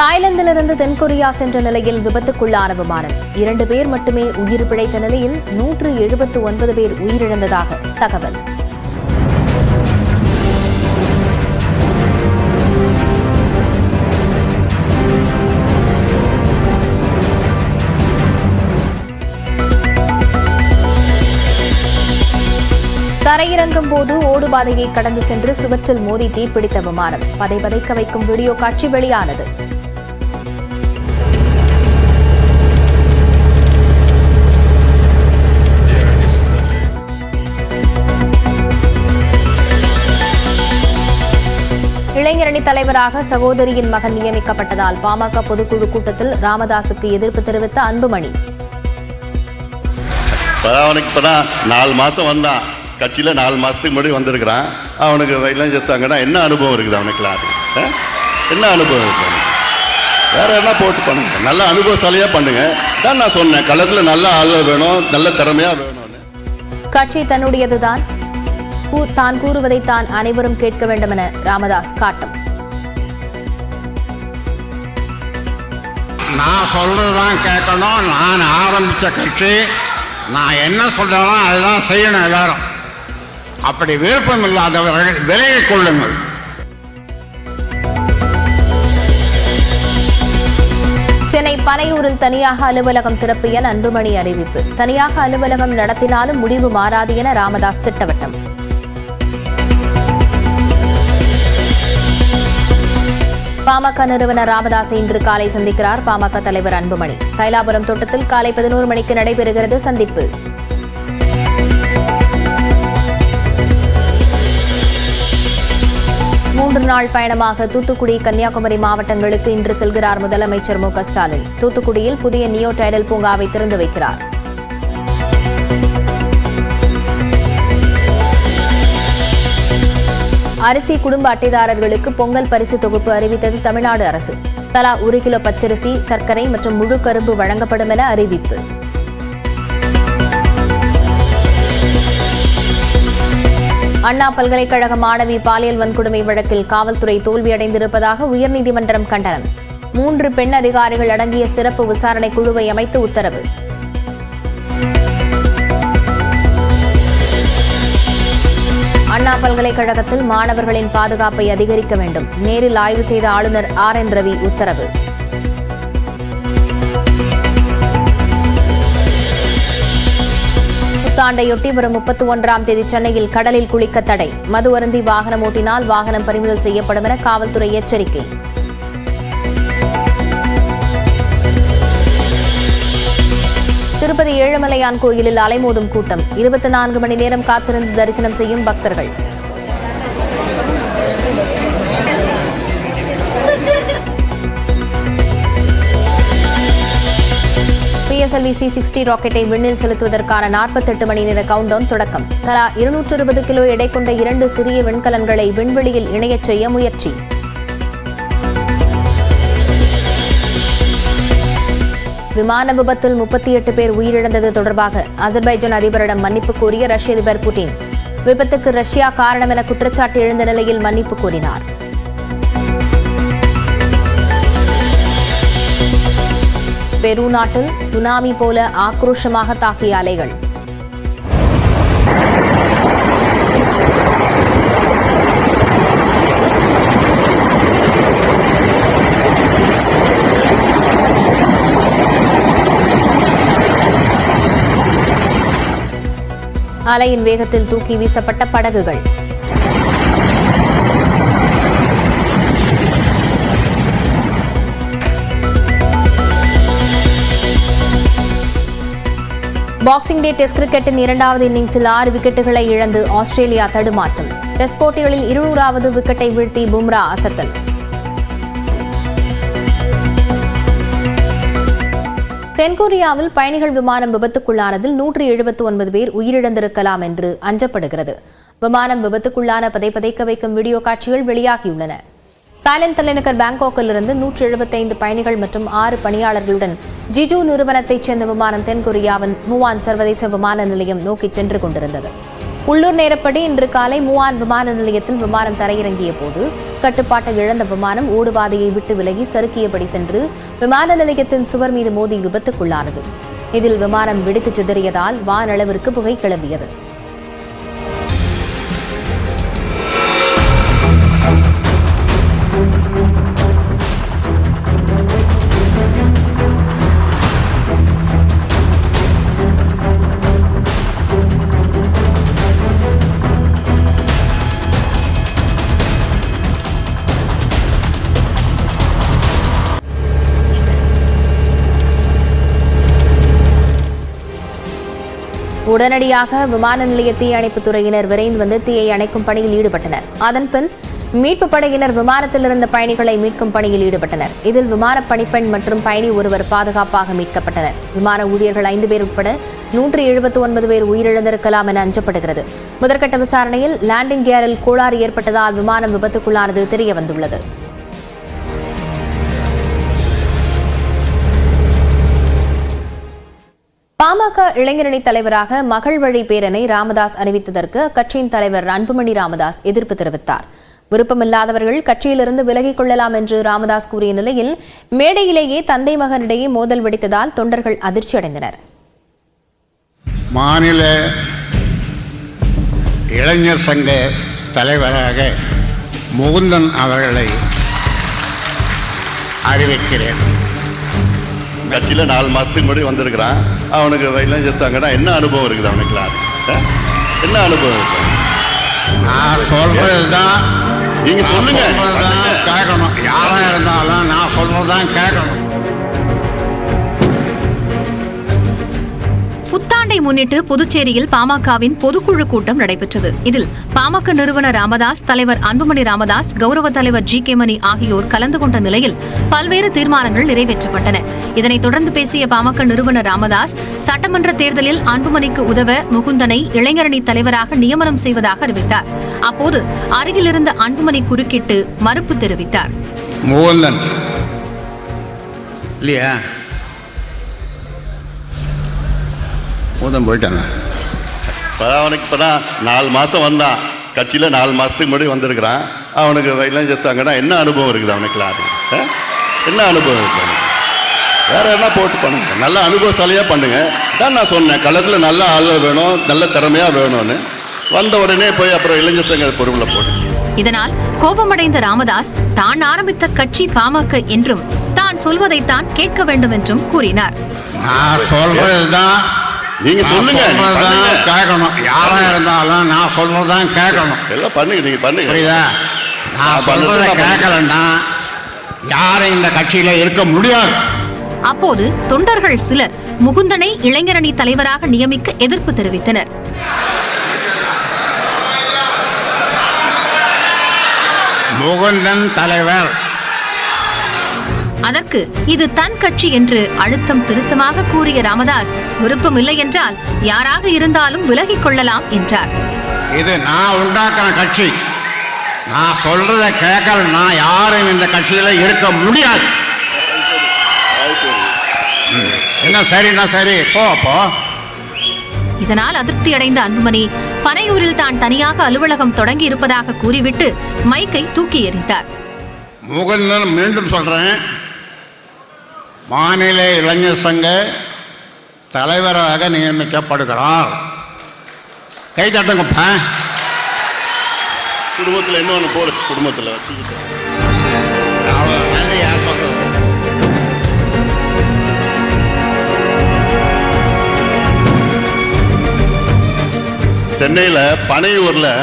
தாய்லாந்திலிருந்து தென்கொரியா சென்ற நிலையில் விபத்துக்குள்ளான விமானம் 2 பேர் மட்டுமே உயிர் பிழைத்த நிலையில் 179 பேர் உயிரிழந்ததாக தகவல். தரையிறங்கும் போது ஓடுபாதையை கடந்து சென்று சுவற்றில் மோதி தீப்பிடித்த விமானம் பதைபதைக்க வைக்கும் வீடியோ காட்சி வெளியானது. இளைஞரணி தலைவராக சகோதரியின் மகன் நியமிக்கப்பட்டதால் பாமக பொதுக்குழு கூட்டத்தில் ராமதாசுக்கு எதிர்ப்பு தெரிவித்த அன்புமணி. அவனுக்கு இப்பதான் 4 மாசம் வந்தான், கட்சியில 4 மாசத்துக்கு முன்னாடி வந்திருக்கிறான். அவனுக்கு இளைஞர்னா என்ன அனுபவம் இருக்குது? அவனுக்குலாம் என்ன அனுபவம் இருக்கு? வேற என்ன போட்டு பண்ணுங்க, நல்ல அனுபவசாலியா பண்ணுங்க தான் நான் சொன்னேன். களத்துல நல்ல ஆள் வேணும், நல்ல திறமையா வேணும்னு. கட்சி தன்னுடையதுதான், தான் கூறுவதை தான் அனைவரும் கேட்க வேண்டும் என ராமதாஸ் காட்டும். நான் சொல்றதுதான் கேட்கணும். நான் ஆரம்பிச்ச கட்சி, நான் என்ன சொல்றேனோ அதுதான் செய்யணும். எல்லாரும் அப்படி விருப்பம் இல்லாதவர்கள் விலகிக் கொள்ளுங்கள். சென்னை பனையூரில் தனியாக அலுவலகம் திறப்பு என அன்புமணி அறிவிப்பு. தனியாக அலுவலகம் நடத்தினாலும் முடிவு மாறாது என ராமதாஸ் திட்டவட்டம். பாமக நிறுவனர் ராமதாஸை இன்று காலை சந்திக்கிறார் பாமக தலைவர் அன்புமணி. தைலாபுரம் தோட்டத்தில் காலை 11 மணிக்கு நடைபெறுகிறது சந்திப்பு. மூன்று நாள் பயணமாக தூத்துக்குடி, கன்னியாகுமரி மாவட்டங்களுக்கு இன்று செல்கிறார் முதலமைச்சர் மு.க. ஸ்டாலின். தூத்துக்குடியில் புதிய நியோ டைடல் பூங்காவை திறந்து வைக்கிறார். அரிசி குடும்ப அட்டைதாரர்களுக்கு பொங்கல் பரிசு தொகுப்பு அறிவித்தது தமிழ்நாடு அரசு. தலா 1 கிலோ பச்சரிசி, சர்க்கரை மற்றும் முழு கரும்பு வழங்கப்படும் என அறிவிப்பு. அண்ணா பல்கலைக்கழக மாணவி பாலியல் வன்கொடுமை வழக்கில் காவல்துறை தோல்வியடைந்திருப்பதாக உயர்நீதிமன்றம் கண்டனம். 3 பெண் அதிகாரிகள் அடங்கிய சிறப்பு விசாரணை குழுவை அமைத்து உத்தரவு. அண்ணா பல்கலைக்கழகத்தில் மாணவர்களின் பாதுகாப்பை அதிகரிக்க வேண்டும். நேரில் ஆய்வு செய்த ஆளுநர் RN ரவி உத்தரவு. புத்தாண்டையொட்டி வரும் 31ஆம் தேதி சென்னையில் கடலில் குளிக்க தடை. மது அருந்தி வாகனம் ஓட்டினால் வாகனம் பறிமுதல் செய்யப்படும் என காவல்துறை எச்சரிக்கை. திருப்பதி ஏழுமலையான் கோயிலில் அலைமோதும் கூட்டம். 24 மணி நேரம் காத்திருந்து தரிசனம் செய்யும் பக்தர்கள். PSLV C-60 ராக்கெட்டை விண்ணில் செலுத்துவதற்கான 48 மணி நேர கவுண்டவுன் தொடக்கம். தலா 220 கிலோ எடை கொண்ட 2 சிறிய விண்கலன்களை விண்வெளியில் இணையச் செய்ய முயற்சி. விமான விபத்தில் 38 பேர் உயிரிழந்தது தொடர்பாக அசர்பைஜான் அதிபரிடம் மன்னிப்பு கோரிய ரஷ்ய அதிபர் புட்டின். விபத்துக்கு ரஷ்யா காரணம் என குற்றச்சாட்டு எழுந்த நிலையில் மன்னிப்பு கோரினார். பெரு நாட்டில் சுனாமி போல ஆக்ரோஷமாக தாக்கிய அலைகள். அலையின் வேகத்தில் தூக்கி வீசப்பட்ட படகுகள். பாக்ஸிங் டே டெஸ்ட் கிரிக்கெட்டின் 2வது இன்னிங்ஸில் 6 விக்கெட்டுகளை இழந்து ஆஸ்திரேலியா தடுமாற்றம். டெஸ்ட் போட்டிகளில் 200வது விக்கெட்டை வீழ்த்தி பும்ரா அசத்தல். தென்கொரியாவில் பயணிகள் விமானம் விபத்துக்குள்ளானதில் 179 பேர் உயிரிழந்திருக்கலாம் என்று அஞ்சப்படுகிறது. விமானம் விபத்துக்குள்ளான பதைபதைக்க வைக்கும் வீடியோ காட்சிகள் வெளியாகியுள்ளன. தாய்லாந்து தலைநகர் பாங்காக்கிலிருந்து 175 பயணிகள் மற்றும் 6 பணியாளர்களுடன் ஜிஜு நிறுவனத்தைச் சேர்ந்த விமானம் தென்கொரியாவின் முவான் சர்வதேச விமான நிலையம் நோக்கி சென்று கொண்டிருந்தது. உள்ளூர் நேரப்படி இன்று காலை மூவான் விமான நிலையத்தில் விமானம் தரையிறங்கிய போது கட்டுப்பாட்டை இழந்த விமானம் ஓடுபாதையை விட்டு விலகி சறுக்கியபடி சென்று விமான நிலையத்தின் சுவர் மீது மோதி விபத்துக்குள்ளானது. இதில் விமானம் வெடித்து சிதறியதால் வானளவிற்கு புகை கிளம்பியது. உடனடியாக விமான நிலைய தீயணைப்புத் துறையினர் விரைந்து வந்து தீயை அணைக்கும் பணியில் ஈடுபட்டனர். அதன்பின் மீட்புப் படையினர் விமானத்தில் இருந்த பயணிகளை மீட்கும் பணியில் ஈடுபட்டனர். இதில் விமான பணிப்பெண் மற்றும் பயணி ஒருவர் பாதுகாப்பாக மீட்கப்பட்டனர். விமான ஊழியர்கள் 5 பேர் உட்பட 179 பேர் உயிரிழந்திருக்கலாம் என அஞ்சப்படுகிறது. முதற்கட்ட விசாரணையில் லேண்டிங் கியரில் கோளாறு ஏற்பட்டதால் விமானம் விபத்துக்குள்ளானது தெரியவந்துள்ளது. பாமக இளைஞரணி தலைவராக மகள் வழி பேரனை ராமதாஸ் அறிவித்ததற்கு அக்கட்சியின் தலைவர் அன்புமணி ராமதாஸ் எதிர்ப்பு தெரிவித்தார். விருப்பமில்லாதவர்கள் கட்சியிலிருந்து விலகிக் கொள்ளலாம் என்று ராமதாஸ் கூறிய நிலையில் மேடையிலேயே தந்தை மகனிடையே மோதல் வெடித்ததால் தொண்டர்கள் அதிர்ச்சியடைந்தனர். மாநில இளைஞர் சங்க தலைவராக முகுந்தன் அவர்களை அறிவிக்கிறேன். கட்சியில் 4 மாசத்துக்கு முன்னாடி வந்திருக்கிறான். அவனுக்கு இளைஞர் சங்கம்னா என்ன அனுபவம் இருக்குது அவனுக்குலாம்? என்ன அனுபவம் இருக்கு? நான் சொல்றதுதான் நீங்க சொல்லுங்க, கேட்கணும். யாரா இருந்தாலும் நான் சொல்றதுதான் கேட்கணும். புத்தாண்டை முன்னிட்டு புதுச்சேரியில் பாமகவின் பொதுக்குழு கூட்டம் நடைபெற்றது. இதில் பாமக நிறுவனர் ராமதாஸ், தலைவர் அன்புமணி ராமதாஸ், கௌரவ தலைவர் ஜி.கே. மணி ஆகியோர் கலந்து கொண்ட நிலையில் பல்வேறு தீர்மானங்கள் நிறைவேற்றப்பட்டன. இதனைத் தொடர்ந்து பேசிய பாமக நிறுவனர் ராமதாஸ், சட்டமன்ற தேர்தலில் அன்புமணிக்கு உதவ முகுந்தனை இளைஞரணி தலைவராக நியமனம் செய்வதாக அறிவித்தார். அப்போது அருகிலிருந்த அன்புமணி குறுக்கிட்டு மறுப்பு தெரிவித்தார். முகுந்தன் இல்லையா? போயிட்டாங்க. அவனுக்கு இப்பதான் 4 மாசம் வந்தான். கட்சியில் 4 மாசத்துக்கு முன்னாடி வந்திருக்கிறான். அவனுக்கு இளைஞர் சங்கம்னா என்ன அனுபவம் இருக்குது அவனுக்குலாம்? என்ன அனுபவம் இருக்கு அவனுக்கு? வேற என்ன போட்டு பண்ணுங்க, நல்ல அனுபவசாலியா பண்ணுங்க. தான் நான் சொன்னேன், களத்தில் நல்ல ஆள் வேணும், நல்ல திறமையா வேணும்னு. வந்த உடனே போய் அப்புறம் இளைஞர் சங்க பொறுப்பில் போட்டு. இதனால் கோபமடைந்த ராமதாஸ், தான் ஆரம்பித்த கட்சி பாமக என்றும் தான் சொல்வதைத்தான் கேட்க வேண்டும் என்றும் கூறினார். நான் சொல்றதுதான் நீங்க சொல்லுங்க, கேட்கணும். யாரா இருந்தாலும் நான் சொல்றதுதான் கேட்கணும். எல்லாம் பண்ணுங்க, நீங்க பண்ணுங்க. புரியுதா? நான் சொல்றதை கேட்கலன்னா யாரும் இந்த கட்சியில இருக்க முடியாது. அப்போது தொண்டர்கள் சிலர் முகுந்தனை இளைஞரணி தலைவராக நியமிக்க எதிர்ப்பு தெரிவித்தனர். முகுந்தன் தலைவர், அதற்கு இது தன் கட்சி என்று அழுத்தம் திருத்தமாக கூறிய ராமதாஸ், விருப்பமில்லை என்றால் யாராக இருந்தாலும் விலகிக் கொள்ளலாம் என்றார். இது நான் உண்டாக்குற கட்சி. நான் சொல்றதை கேட்கலன்னா யாரும் இந்த கட்சியில இருக்க முடியாது. என்ன சரின்னா சரி, போ. இதனால் அதிருப்தியடைந்த அன்புமணி பனையூரில் தான் தனியாக அலுவலகம் தொடங்கி இருப்பதாக கூறிவிட்டு மைக்கை தூக்கி எறிந்தார். முகுந்தன், மீண்டும் சொல்றேன், மாநில இளைஞர் சங்க தலைவராக நியமிக்கப்படுகிறார். கை தட்டுங்கப்பா. குடும்பத்தில் இன்னொன்று போடு, குடும்பத்தில் வச்சுக்கிட்டு. சென்னையில் பனையூரில்